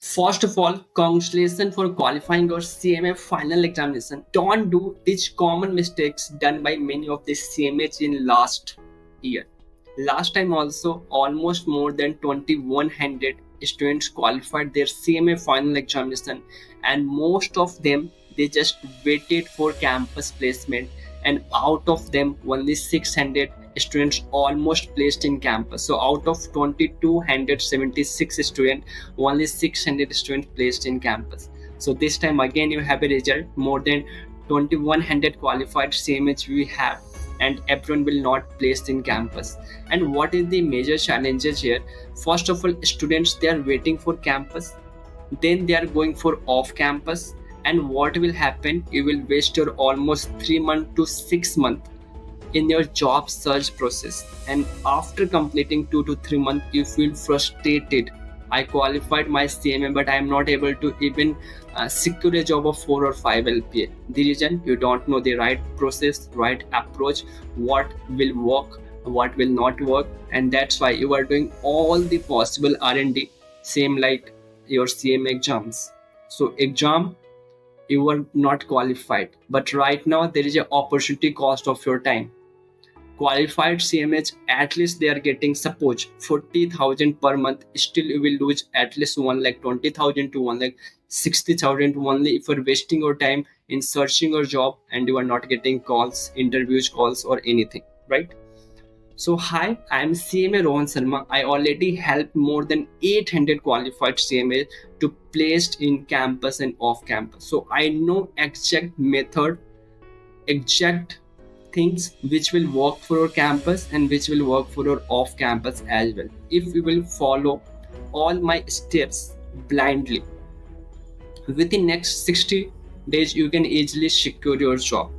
First of all, congratulations for qualifying your CMA final examination. Don't do these common mistakes done by many of the CMAs in last year. Last time also, almost more than 2100 students qualified their CMA final examination, and most of them they just waited for campus placement, and out of them only 600 students almost placed in campus. So out of 2276 students, only 600 students placed in campus. So this time again you have a result more than 2100 qualified CMH we have, and everyone will not placed in campus. And what is the major challenges here? First of all, students they are waiting for campus, then they are going for off campus, and what will happen, you will waste your almost 3 months to 6 months in your job search process, and after completing 2 to 3 months you feel frustrated. I qualified my CMA but I am not able to even secure a job of 4 or 5 LPA. The reason, you don't know the right process, right approach, what will work, what will not work, and that's why you are doing all the possible R&D, same like your CMA exams. So exam you were not qualified, but right now there is an opportunity cost of your time. Qualified CMH, at least they are getting suppose 40,000 per month, still you will lose at least 1,20,000 to 1,60,000 only if you're wasting your time in searching your job and you are not getting calls, interviews calls or anything, right? So hi, I am CMA Rohan Sharma. I already helped more than 800 qualified CMA to placed in campus and off campus. So I know exact method, exact things which will work for your campus and which will work for your off campus as well. If you will follow all my steps blindly, within next 60 days you can easily secure your job.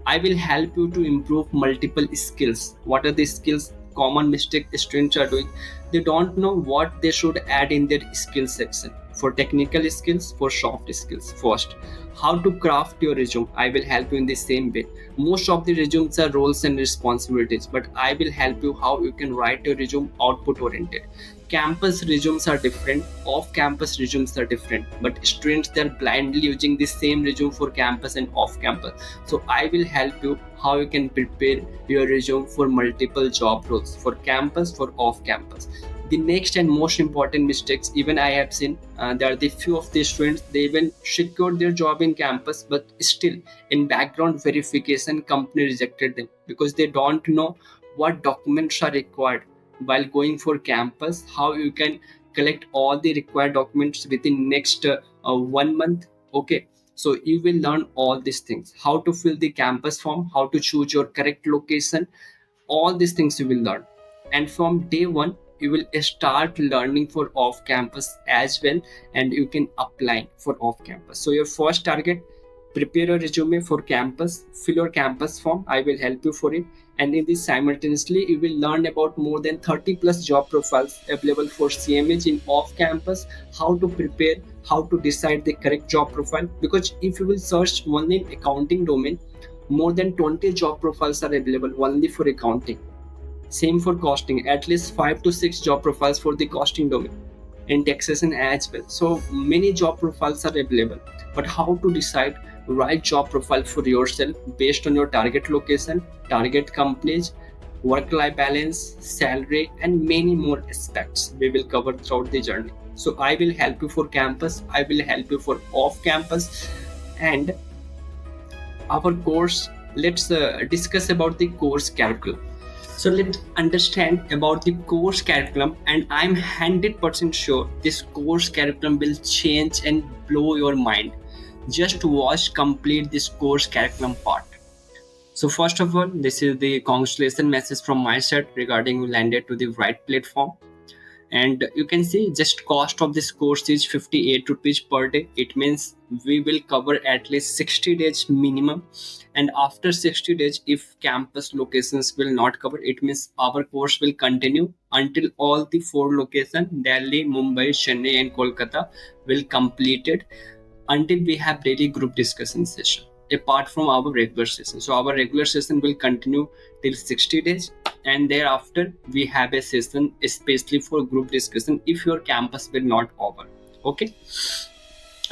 I will help you to improve multiple skills. What are the skills? Common mistake students are doing, they don't know what they should add in their skill section. For technical skills, for soft skills, first how to craft your resume, I will help you in the same way. Most of the resumes are roles and responsibilities, but I will help you how you can write your resume output oriented. Campus resumes are different, off campus resumes are different, but students they're blindly using the same resume for campus and off campus. So I will help you how you can prepare your resume for multiple job roles, for campus, for off campus. The next and most important mistakes even I have seen, there are the few of the students they even secured their job in campus, but still in background verification company rejected them because they don't know what documents are required while going for campus, how you can collect all the required documents within next 1 month. Okay, so you will learn all these things, how to fill the campus form, how to choose your correct location, all these things you will learn. And from day one you will start learning for off campus as well, and you can apply for off campus. So your first target, prepare your resume for campus, fill your campus form, I will help you for it. And in this simultaneously you will learn about more than 30 plus job profiles available for CMAs in off campus, how to prepare, how to decide the correct job profile. Because if you will search only in accounting domain, more than 20 job profiles are available only for accounting. Same for costing, at least 5 to 6 job profiles for the costing domain, and taxation as well. So many job profiles are available, but how to decide right job profile for yourself based on your target location, target companies, work-life balance, salary, and many more aspects we will cover throughout the journey. So I will help you for campus, I will help you for off campus. And our course, let's discuss about the course curriculum. So let's understand about the course curriculum, and I'm 100% sure this course curriculum will change and blow your mind. Just watch complete this course curriculum part. So first of all, this is the congratulations message from my side regarding you landed to the right platform. And you can see just cost of this course is 58 rupees per day. It means we will cover at least 60 days minimum, and after 60 days if campus locations will not cover, it means our course will continue until all the 4 locations, Delhi, Mumbai, Chennai and Kolkata, will completed, until we have daily group discussion session apart from our regular session. So our regular session will continue till 60 days, and thereafter we have a session especially for group discussion if your campus will not over. Okay,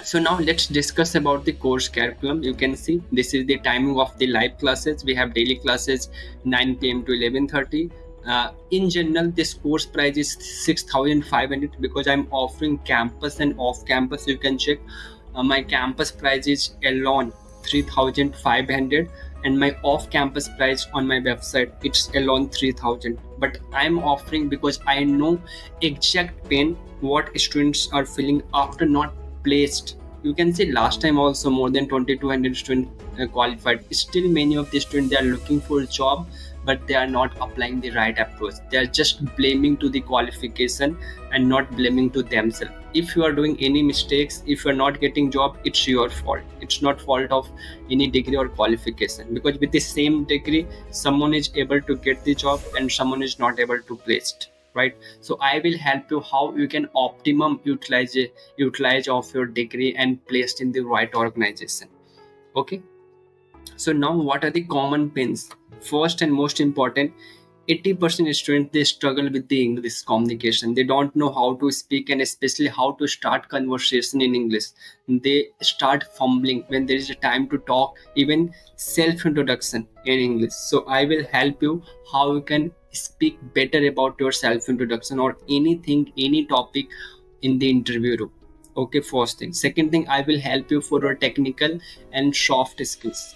so now let's discuss about the course curriculum. You can see this is the timing of the live classes. We have daily classes 9 p.m. to 11:30. In general, this course price is 6,500 because I'm offering campus and off campus. You can check. My campus price is alone 3,500, and my off campus price on my website it's alone 3,000. But I'm offering because I know exact pain what students are feeling after not placed. You can see last time also more than 2,200 students qualified. Still many of the students they are looking for a job, but they are not applying the right approach. They are just blaming to the qualification and not blaming to themselves. If you are doing any mistakes, if you are not getting job, it's your fault. It's not fault of any degree or qualification, because with the same degree someone is able to get the job and someone is not able to place it, right? So I will help you how you can optimum utilize of your degree and placed in the right organization. Okay, so now what are the common pains? First and most important, 80% students they struggle with the English communication. They don't know how to speak and especially how to start conversation in English. They start fumbling when there is a time to talk, even self introduction in English. So I will help you how you can speak better about your self introduction or anything, any topic in the interview room. Okay, first thing. Second thing, I will help you for your technical and soft skills,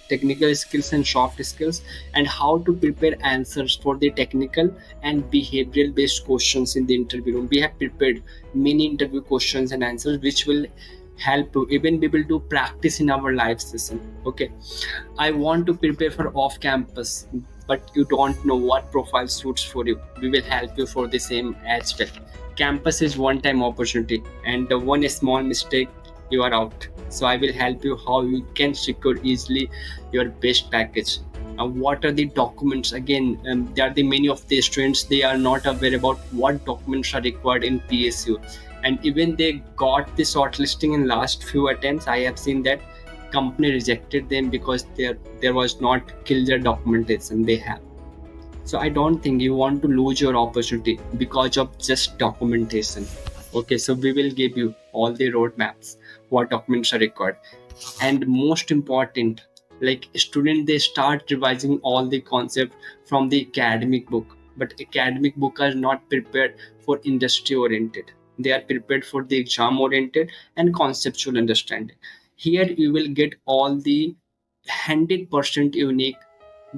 and how to prepare answers for the technical and behavioral based questions in the interview room. We have prepared many interview questions and answers which will help you even be able to practice in our live session. Okay, I want to prepare for off campus, but you don't know what profile suits for you. We will help you for the same as well. Campus is one time opportunity, and the one small mistake you are out. So I will help you how you can secure easily your best package. What are the documents? Again, there are the many of the students they are not aware about what documents are required in PSU, and even they got the shortlisting in last few attempts. I have seen that company rejected them because there was not clear documentation they have. So I don't think you want to lose your opportunity because of just documentation. Okay, so we will give you all the roadmaps, what documents are required. And most important, like student they start revising all the concept from the academic book, but academic book are not prepared for industry oriented. They are prepared for the exam oriented and conceptual understanding. Here you will get all the 100% unique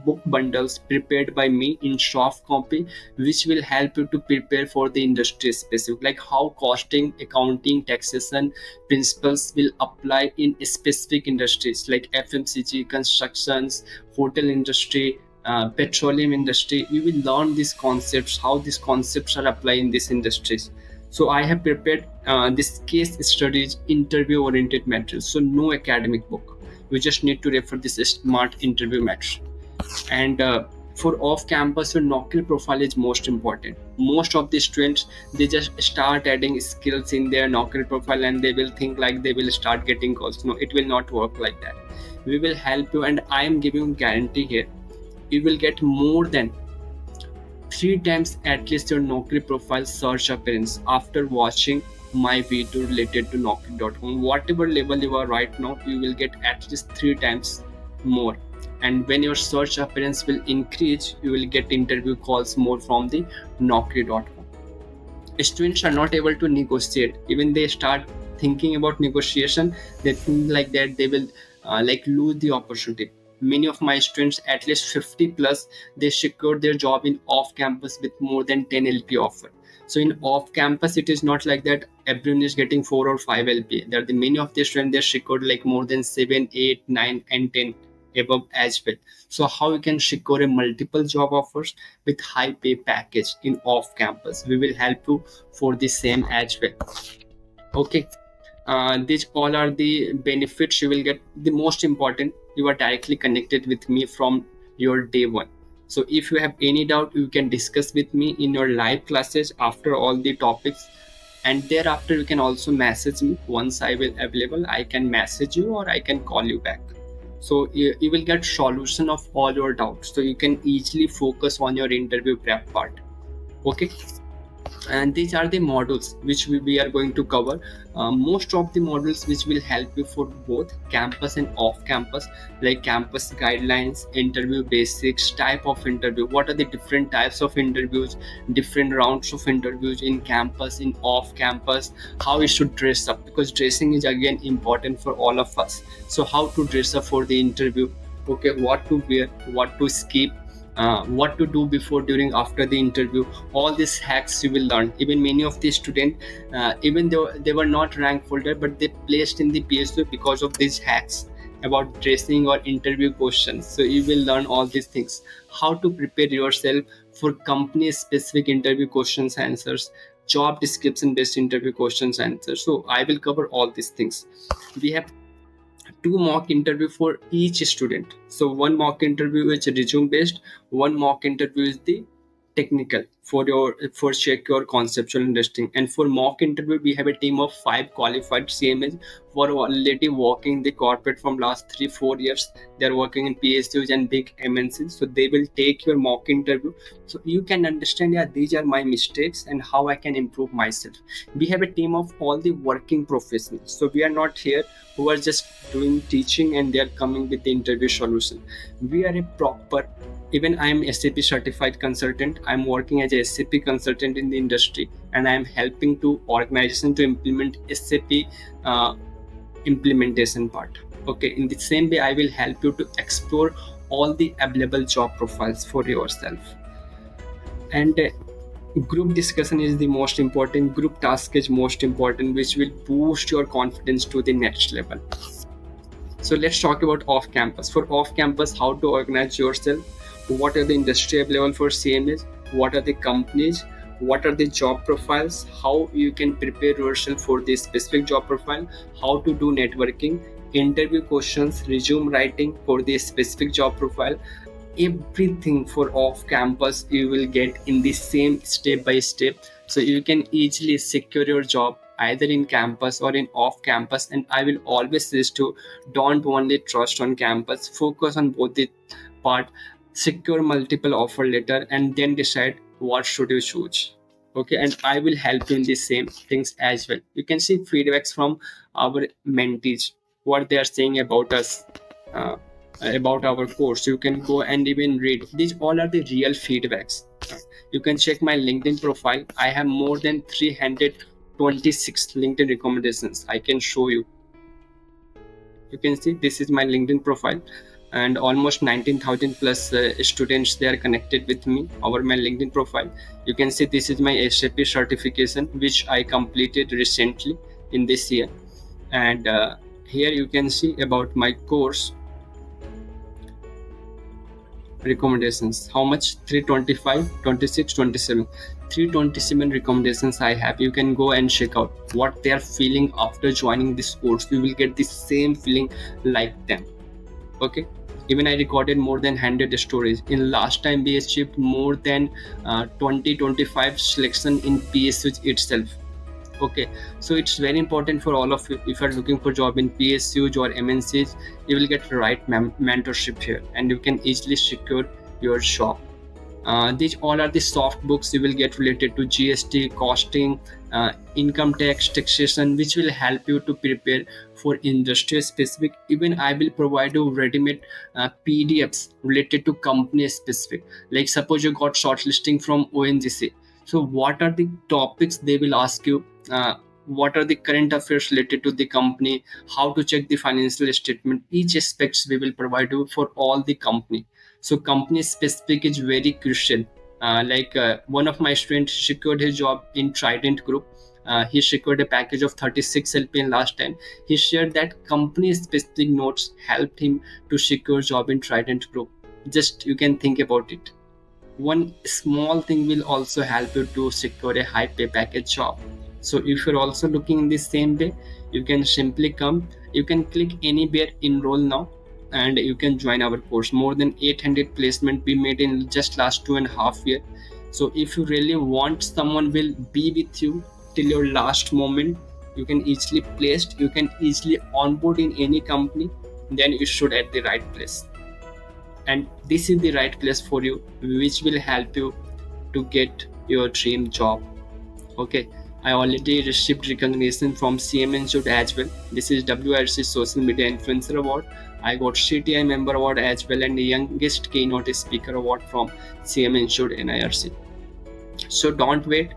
book bundles prepared by me in soft copy, which will help you to prepare for the industry specific, like how costing, accounting, taxation principles will apply in specific industries like FMCG, constructions, hotel industry, petroleum industry. You will learn these concepts, how these concepts are applied in these industries. So I have prepared this case studies interview oriented materials, so no academic book. You just need to refer this smart interview material. And for off campus, your Naukri profile is most important. Most of the students they just start adding skills in their Naukri profile and they will think like they will start getting calls. No, it will not work like that. We will help you, and I am giving guarantee here. You will get more than 3 times at least your Naukri profile search appearance after watching my video related to Naukri.com. Whatever level you are right now, you will get at least 3 times more. And when your search appearance will increase, you will get interview calls more from the Naukri.com. Students are not able to negotiate. Even they start thinking about negotiation, they think like that they will lose the opportunity. Many of my students, at least 50 plus, they secured their job in off campus with more than 10 LP offer. So in off campus, it is not like that everyone is getting 4 or 5 LP. There are the many of the students they secured like more than 7, 8, 9 and 10 above as well. So how you can secure a multiple job offers with high pay package in off campus, we will help you for the same as well. Okay, these all are the benefits you will get. The most important, you are directly connected with me from your day one. So if you have any doubt, you can discuss with me in your live classes after all the topics, and thereafter you can also message me. Once I will available, I can message you or I can call you back. So you will get solution of all your doubts, so you can easily focus on your interview prep part. Okay, And these are the modules which we are going to cover. Most of the modules which will help you for both campus and off campus, like campus guidelines, interview basics, type of interview, what are the different types of interviews, different rounds of interviews in campus, in off campus, how we should dress up, because dressing is again important for all of us. So how to dress up for the interview, okay, what to wear, what to skip, what to do before, during, after the interview. All these hacks you will learn. Even many of the students, even though they were not rank holder, but they placed in the PSU because of these hacks about dressing or interview questions. So you will learn all these things, how to prepare yourself for company specific interview questions answers, job description based interview questions answers. So I will cover all these things. We have two mock interview for each student. So one mock interview is resume based, one mock interview is the technical for your, for check your conceptual understanding. And for mock interview we have a team of 5 qualified CMAs who are already working the corporate from last 3-4 years. They are working in PSUs and big MNCs, so they will take your mock interview, so you can understand, yeah, these are my mistakes and how I can improve myself. We have a team of all the working professionals, so we are not here who are just doing teaching and they are coming with the interview solution. We are a proper, even I am SAP certified consultant. I am working as a SAP consultant in the industry, and I am helping to organization to implement SAP implementation part. Okay, in the same way I will help you to explore all the available job profiles for yourself. And group discussion is the most important, group task is most important, which will boost your confidence to the next level. So let's talk about off campus. For off campus, how to organize yourself, what are the industry available for CMAs, what are the companies, what are the job profiles, how you can prepare yourself for this specific job profile, how to do networking, interview questions, resume writing for the specific job profile. Everything for off campus you will get in the same step by step, so you can easily secure your job either in campus or in off campus. And I will always suggest to don't only trust on campus, focus on both the part, secure multiple offer letter, and then decide what should you choose. Okay, and I will help you in the same things as well. You can see feedbacks from our mentees, what they are saying about us, about our course. You can go and even read, these all are the real feedbacks. You can check my LinkedIn profile. I have more than 326 LinkedIn recommendations. I can show you. You can see this is my LinkedIn profile, and almost 19,000 plus students, they are connected with me over my LinkedIn profile. You can see this is my SAP certification which I completed recently in this year. And here you can see about my course recommendations, how much, 325, 26, 27, 327 recommendations I have. You can go and check out what they are feeling after joining this course. You will get the same feeling like them. Okay, even I recorded more than 100 stories. In last time we achieved more than 20-25 selection in PSUs itself. Okay, so it's very important for all of you. If you're looking for job in PSUs or MNCs, you will get right mentorship here, and you can easily secure your job. These all are the soft books you will get related to GST, costing, income tax, taxation, which will help you to prepare for industry specific. Even I will provide you ready-made PDFs related to company specific. Like suppose you got shortlisting from ONGC. So what are the topics they will ask you? What are the current affairs related to the company? How to check the financial statement? Each aspects we will provide you for all the company. So company specific is very crucial. One of my students secured his job in Trident Group. He secured a package of 36 LP in last time. He shared that company specific notes helped him to secure job in Trident Group. Just you can think about it. One small thing will also help you to secure a high pay package job. So if you're also looking in the same way, you can simply come, you can click anywhere, enroll now, and you can join our course. More than 800 placement we made in just last 2.5 years. So if you really want someone will be with you till your last moment, you can easily placed, you can easily onboard in any company, then you should at the right place. And this is the right place for you, which will help you to get your dream job. Okay, I already received recognition from CMA Institute as well. This is WRC Social Media Influencer Award. I got CTI Member Award as well, and the Youngest Keynote Speaker Award from CMA Institute NIRC. So don't wait,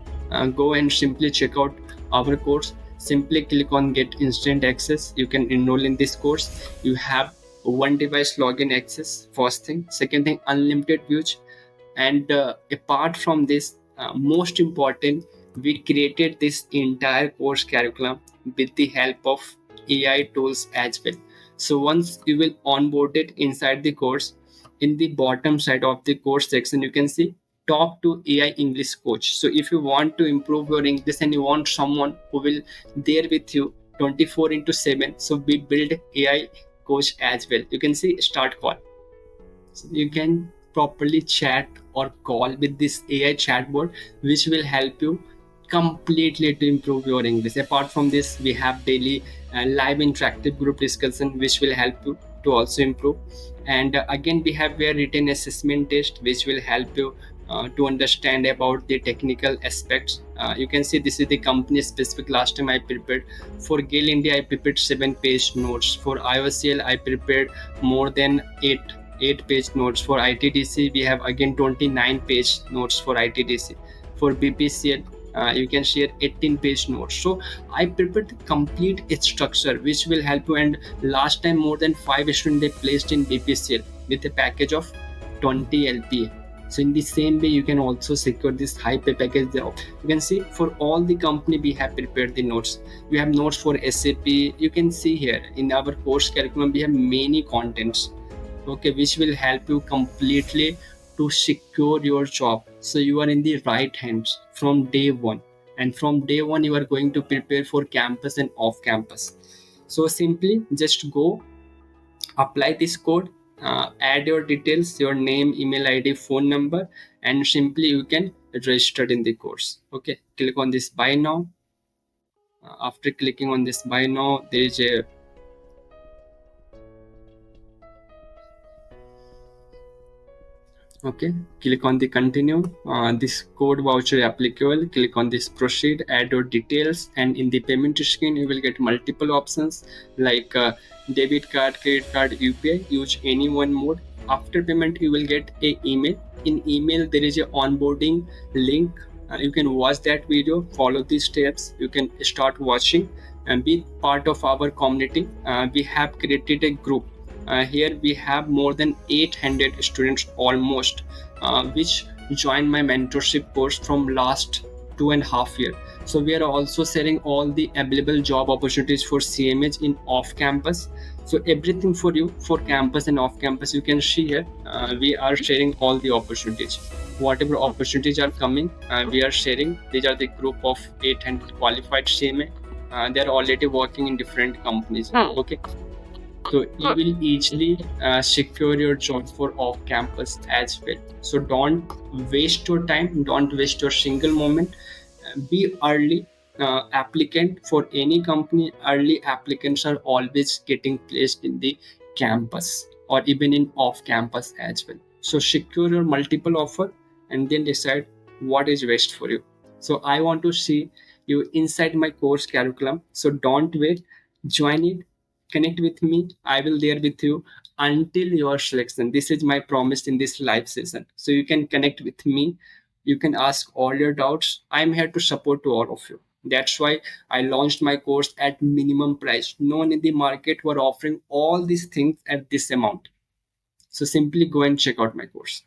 go and simply check out our course. Simply click on get instant access. You can enroll in this course. You have one device login access, first thing. Second thing, unlimited views. And apart from this, most important, we created this entire course curriculum with the help of AI tools as well. So once you will onboard it inside the course, in the bottom side of the course section, you can see talk to AI English coach. So if you want to improve your English and you want someone who will there with you 24 into 7, so we build AI coach as well. You can see start call. So you can properly chat or call with this AI chatbot, which will help you completely to improve your English. Apart from this, we have daily live interactive group discussion, which will help you to also improve. And again, we have a written assessment test, which will help you to understand about the technical aspects. You can see this is the company specific. Last time I prepared for GAIL India, I prepared 7-page notes. For IOCL, I prepared more than 8 page notes. For ITDC, we have again 29-page notes for ITDC. For BPCL, you can share 18-page notes. So I prepared the complete structure, which will help you. And last time, more than 5 students they placed in BPCL with a package of 20 LPA. So in the same way, you can also secure this high pay package. You can see for all the company we have prepared the notes. We have notes for SAP. You can see here in our course curriculum we have many contents, okay, which will help you completely to secure your job. So you are in the right hands from day one, and from day one you are going to prepare for campus and off campus. So simply just go apply this code, add your details, your name, email ID, phone number, and simply you can register in the course. Okay, click on this buy now. After clicking on this buy now, there is a okay, click on the continue. This code voucher applicable. Click on this proceed, add your details, and in the payment screen you will get multiple options like debit card, credit card, UPI. Use any one mode. After payment you will get a email. In email there is a onboarding link. You can watch that video, follow these steps. You can start watching and be part of our community. We have created a group. Here we have more than 800 students almost, which joined my mentorship course from last 2.5 years. So we are also sharing all the available job opportunities for CMAs in off campus. So everything for you for campus and off campus, you can see here. We are sharing all the opportunities. Whatever opportunities are coming, we are sharing. These are the group of 800 qualified CMA. They are already working in different companies. Okay, so you will easily secure your job for off campus as well. So don't waste your time, don't waste your single moment. Be early applicant for any company. Early applicants are always getting placed in the campus or even in off campus as well. So secure your multiple offer and then decide what is best for you. So I want to see you inside my course curriculum. So don't wait, join it, connect with me. I will there with you until your selection. This is my promise in this live session. So you can connect with me, you can ask all your doubts. I'm here to support to all of you. That's why I launched my course at minimum price. No one in the market were offering all these things at this amount. So simply go and check out my course.